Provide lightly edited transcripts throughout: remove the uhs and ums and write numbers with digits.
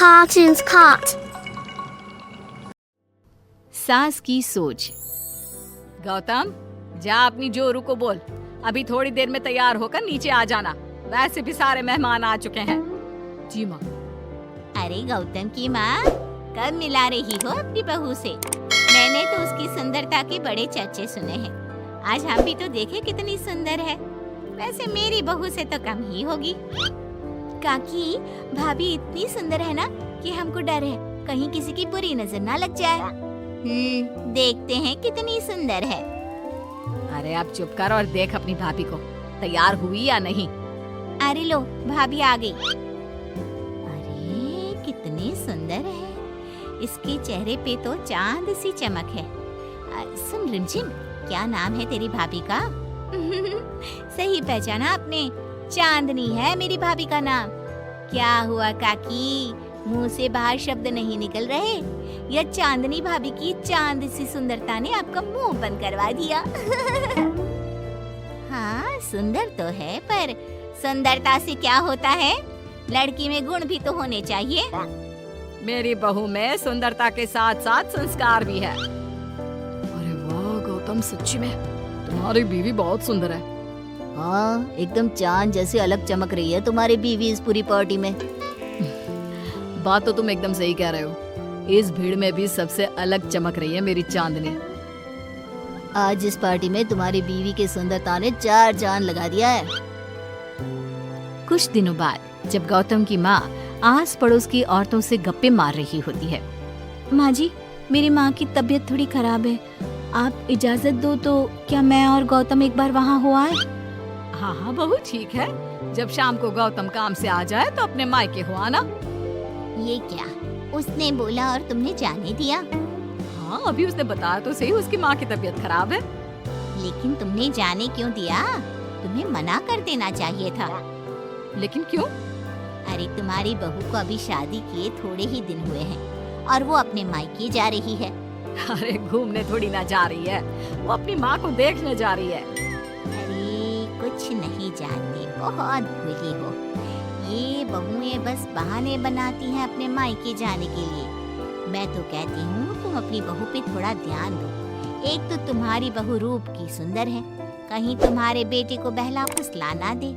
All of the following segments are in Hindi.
cartoons cart. सास की सोच। गौतम, जा अपनी जोरू को बोल, अभी थोड़ी देर में तैयार होकर नीचे आ जाना। वैसे भी सारे मेहमान आ चुके हैं। जी माँ। अरे गौतम की माँ, कब मिला रही हो अपनी बहू से? मैंने तो उसकी सुंदरता के बड़े चर्चे सुने हैं। आज हम भी तो देखे कितनी सुंदर है। वैसे मेरी बहू से तो कम ही होगी। काकी, भाभी इतनी सुंदर है ना कि हमको डर है कहीं किसी की बुरी नजर ना लग जाए। देखते हैं कितनी सुंदर है। अरे अब चुप कर और देख अपनी भाभी को, तैयार हुई या नहीं। अरे लो, भाभी आ गई। अरे कितनी सुंदर है, इसके चेहरे पे तो चांद सी चमक है। सुन रिमझिम, क्या नाम है तेरी भाभी का? सही पहचाना आपने, चांदनी है मेरी भाभी का नाम। क्या हुआ काकी, मुंह से बाहर शब्द नहीं निकल रहे? या चांदनी भाभी की चांद सी सुंदरता ने आपका मुंह बंद करवा दिया? हाँ, सुंदर तो है, पर सुंदरता से क्या होता है? लड़की में गुण भी तो होने चाहिए। मेरी बहू में सुंदरता के साथ साथ संस्कार भी है। अरे वाह गौतम, सच्ची में तुम्हारी बीवी बहुत सुंदर है। हाँ, एकदम चांद जैसे अलग चमक रही है तुम्हारी बीवी इस पूरी पार्टी में। बात तो तुम एकदम सही कह रहे हो। इस भीड़ में भी सबसे अलग चमक रही है मेरी चांदनी। आज इस पार्टी में तुम्हारी बीवी की सुंदरता ने 4 चांद लगा दिया है। कुछ दिनों बाद जब गौतम की माँ आस पड़ोस की औरतों से गप्पे मार रही होती है। माँ जी, मेरी माँ की तबीयत थोड़ी खराब है, आप इजाजत दो तो क्या मैं और गौतम एक बार वहाँ हो आए? हाँ हाँ बहू, ठीक है। जब शाम को गौतम काम से आ जाए तो अपने मायके हो आना। ये क्या, उसने बोला और तुमने जाने दिया? हाँ, अभी उसने बताया तो सही, उसकी माँ की तबीयत खराब है। लेकिन तुमने जाने क्यों दिया? तुम्हें मना कर देना चाहिए था। लेकिन क्यों? अरे तुम्हारी बहू को अभी शादी किए थोड़े ही दिन हुए हैं और वो अपने मायके जा रही है। अरे घूमने थोड़ी ना जा रही है, वो अपनी माँ को देखने जा रही है। अरे कुछ नहीं जानती, बहुत भोली हो। ये बहुएं बस बहाने बनाती हैं अपने मायके जाने के लिए। मैं तो कहती हूँ तुम अपनी बहू पे थोड़ा ध्यान दो। एक तो तुम्हारी बहू रूप की सुंदर है, कहीं तुम्हारे बेटे को बहला फुसला ना दे।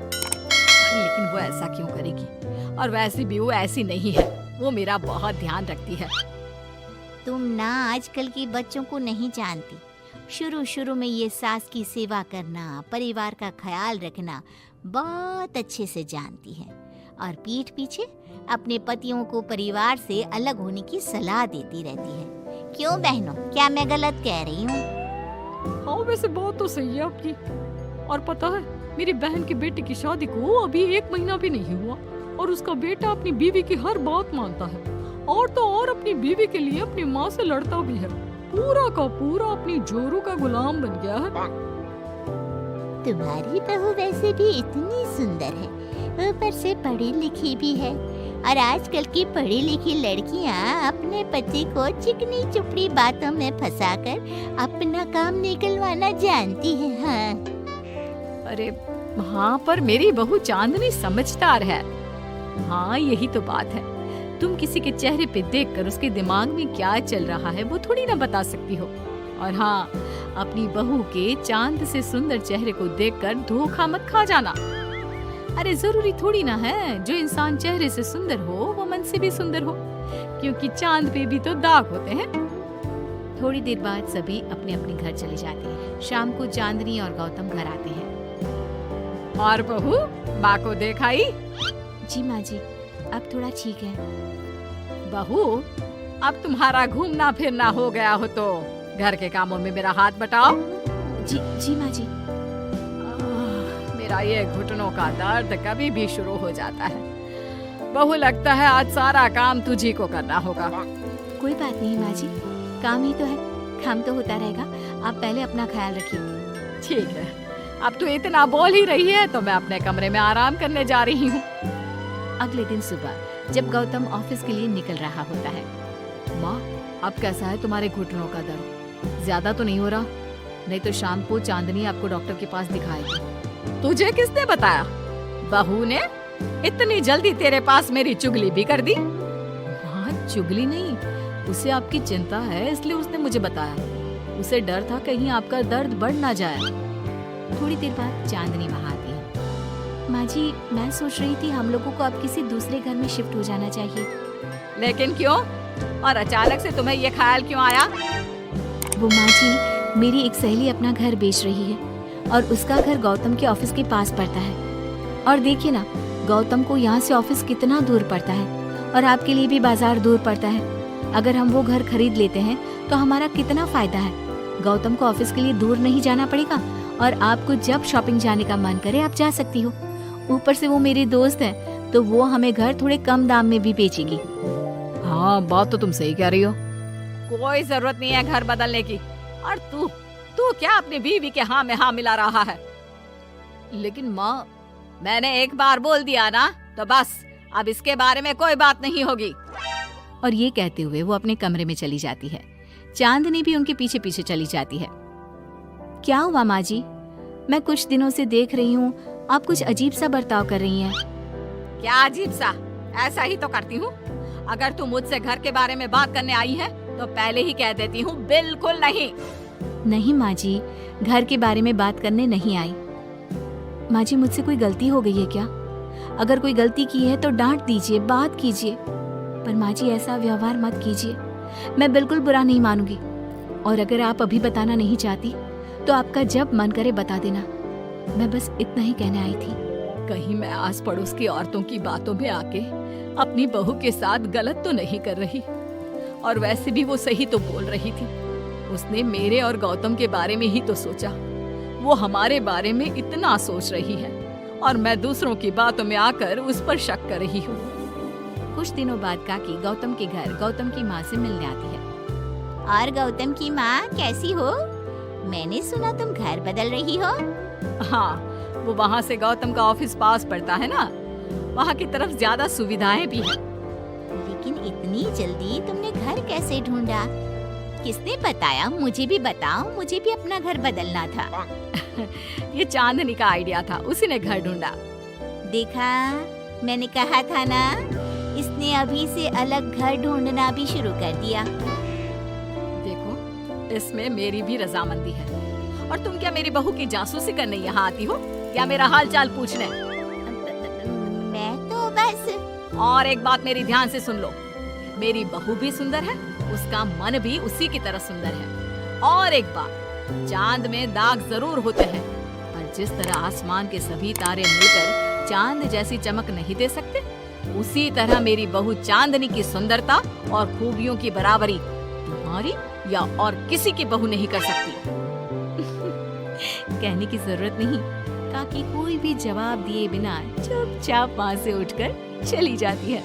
लेकिन वो ऐसा क्यों करेगी? और वैसे भी वो ऐसी नहीं है, वो मेरा बहुत ध्यान रखती है। तुम ना आजकल के बच्चों को नहीं जानती। शुरू शुरू में ये सास की सेवा करना, परिवार का ख्याल रखना बहुत अच्छे से जानती है और पीठ पीछे अपने पतियों को परिवार से अलग होने की सलाह देती रहती है। क्यों बहनों, क्या मैं गलत कह रही हूँ? हाँ, वैसे बात तो सही है आपकी। और पता है, मेरी बहन की बेटी की शादी को अभी 1 महीना भी नहीं हुआ और उसका बेटा अपनी बीवी की हर बात मानता है। और तो और अपनी बीवी के लिए अपनी माँ से लड़ता भी है। पूरा का पूरा अपनी जोरू का गुलाम बन गया है। तुम्हारी बहू वैसे भी इतनी सुंदर है, ऊपर से पढ़ी लिखी भी है। और आजकल की पढ़ी लिखी लड़कियां अपने पति को चिकनी चुपड़ी बातों में फंसाकर अपना काम निकलवाना जानती है। हाँ। अरे हाँ, पर मेरी बहू चांदनी समझदार है। हाँ, यही तो बात है। तुम किसी के चेहरे पे देखकर उसके दिमाग में क्या चल रहा है वो थोड़ी ना बता सकती हो। और हाँ, अपनी बहू के चांद से सुंदर चेहरे को देखकर धोखा मत खा जाना। अरे जरूरी थोड़ी ना है जो इंसान चेहरे से सुंदर हो वो मन से भी सुंदर हो, क्योंकि चांद पे भी तो दाग होते हैं। थोड़ी देर बाद सभी अपने अपने घर चले जाते हैं। शाम को चांदनी और गौतम घर आते हैं। और बहू, माँ को देखाई? जी माँ जी, अब थोड़ा ठीक है। बहू, अब तुम्हारा घूमना फिरना हो गया हो तो घर के कामों में मेरा हाथ बटाओ। जी माँ जी। मेरा ये घुटनों का दर्द कभी भी शुरू हो जाता है। बहू, लगता है आज सारा काम तुझी को करना होगा। कोई बात नहीं माँ जी, काम ही तो है, काम तो होता रहेगा। आप पहले अपना ख्याल रखिए। ठीक है, अब तो इतना बोल ही रही है तो मैं अपने कमरे में आराम करने जा रही हूँ। अगले दिन सुबह जब गौतम ऑफिस के लिए निकल रहा होता है। माँ, अब कैसा है तुम्हारे घुटनों का दर्द? ज्यादा तो नहीं हो रहा? नहीं तो शाम को चांदनी आपको डॉक्टर के पास दिखाएगी। तुझे किसने बताया? बहू ने इतनी जल्दी तेरे पास मेरी चुगली भी कर दी? चुगली नहीं, उसे आपकी चिंता है इसलिए उसने मुझे बताया। उसे डर था कहीं आपका दर्द बढ़ ना जाए। थोड़ी देर बाद चांदनी वहाँ आती है। माँ जी, मैं सोच रही थी हम लोगों को अब किसी दूसरे घर में शिफ्ट हो जाना चाहिए। लेकिन क्यों? और अचानक से तुम्हें ये ख्याल क्यों आया? वो माँ जी, मेरी एक सहेली अपना घर बेच रही है और उसका घर गौतम के ऑफिस के पास पड़ता है। और देखिए ना, गौतम को यहाँ से ऑफिस कितना दूर पड़ता है और आपके लिए भी बाजार दूर पड़ता है। अगर हम वो घर खरीद लेते हैं तो हमारा कितना फायदा है। गौतम को ऑफिस के लिए दूर नहीं जाना पड़ेगा और आपको जब शॉपिंग जाने का मन करे आप जा सकती हो। ऊपर से वो मेरी दोस्त है तो वो हमें घर थोड़े कम दाम में भी बेचेगी। हाँ, बात तो तुम सही कह रही हो। कोई जरूरत नहीं है घर बदलने की। और तू क्या अपनी बीवी के हाँ में हाँ मिला रहा है? लेकिन माँ, मैंने एक बार बोल दिया ना तो बस, अब इसके बारे में कोई बात नहीं होगी। और ये कहते हुए वो अपने कमरे में चली जाती है। चांदनी भी उनके पीछे पीछे चली जाती है। क्या हुआ माँ जी? मैं कुछ दिनों से देख रही हूँ आप कुछ अजीब सा बर्ताव कर रही हैं। क्या अजीब सा? ऐसा ही तो करती हूँ। अगर तू मुझसे घर के बारे में बात करने आई है तो पहले ही कह देती हूँ, बिल्कुल नहीं। नहीं माँ जी, घर के बारे में बात करने नहीं आई। माँ जी, मुझसे कोई गलती हो गई है क्या? अगर कोई गलती की है तो डांट दीजिए, बात कीजिए। पर माँ जी, ऐसा व्यवहार मत कीजिए। मैं बिल्कुल बुरा नहीं मानूंगी। और अगर आप अभी बताना नहीं चाहती तो आपका जब मन करे बता देना। मैं बस इतना ही कहने आई थी। कहीं मैं आस पड़ोस की औरतों की बातों में आके अपनी बहू के साथ गलत तो नहीं कर रही? और वैसे भी वो सही तो बोल रही थी। उसने मेरे और गौतम के बारे में ही तो सोचा। वो हमारे बारे में इतना सोच रही है और मैं दूसरों की बातों में आकर उस पर शक कर रही हूँ। कुछ दिनों बाद काकी गौतम के घर गौतम की माँ से मिलने आती है। और गौतम की माँ, कैसी हो? मैंने सुना तुम घर बदल रही हो। हाँ, वो वहाँ से गौतम का ऑफिस पास पड़ता है ना, वहाँ की तरफ ज्यादा सुविधाएं भी हैं। लेकिन इतनी जल्दी तुमने घर कैसे ढूंढा? किसने बताया? मुझे भी बताओ, मुझे भी अपना घर बदलना था। ये चांदनी का आइडिया था, उसी ने घर ढूंढा। देखा, मैंने कहा था ना, इसने अभी से अलग घर ढूंढना भी शुरू कर दिया। देखो, इसमें मेरी भी रजामंदी है। और तुम क्या मेरी बहू की जासूसी करने यहाँ आती हो या मेरा हाल चाल पूछने? मैं तो बस। और एक बात मेरी ध्यान से सुन लो, मेरी बहू भी सुंदर है, उसका मन भी उसी की तरह सुंदर है। और एक बात, चांद में दाग जरूर होते हैं, पर जिस तरह आसमान के सभी तारे मिलकर चांद जैसी चमक नहीं दे सकते, उसी तरह मेरी बहू चांदनी की सुंदरता और खूबियों की बराबरी तुम्हारी या और किसी की बहू नहीं कर सकती। कहने की जरूरत नहीं। काकी कोई भी जवाब दिए बिना चुपचाप वहाँ से उठकर चली जाती है।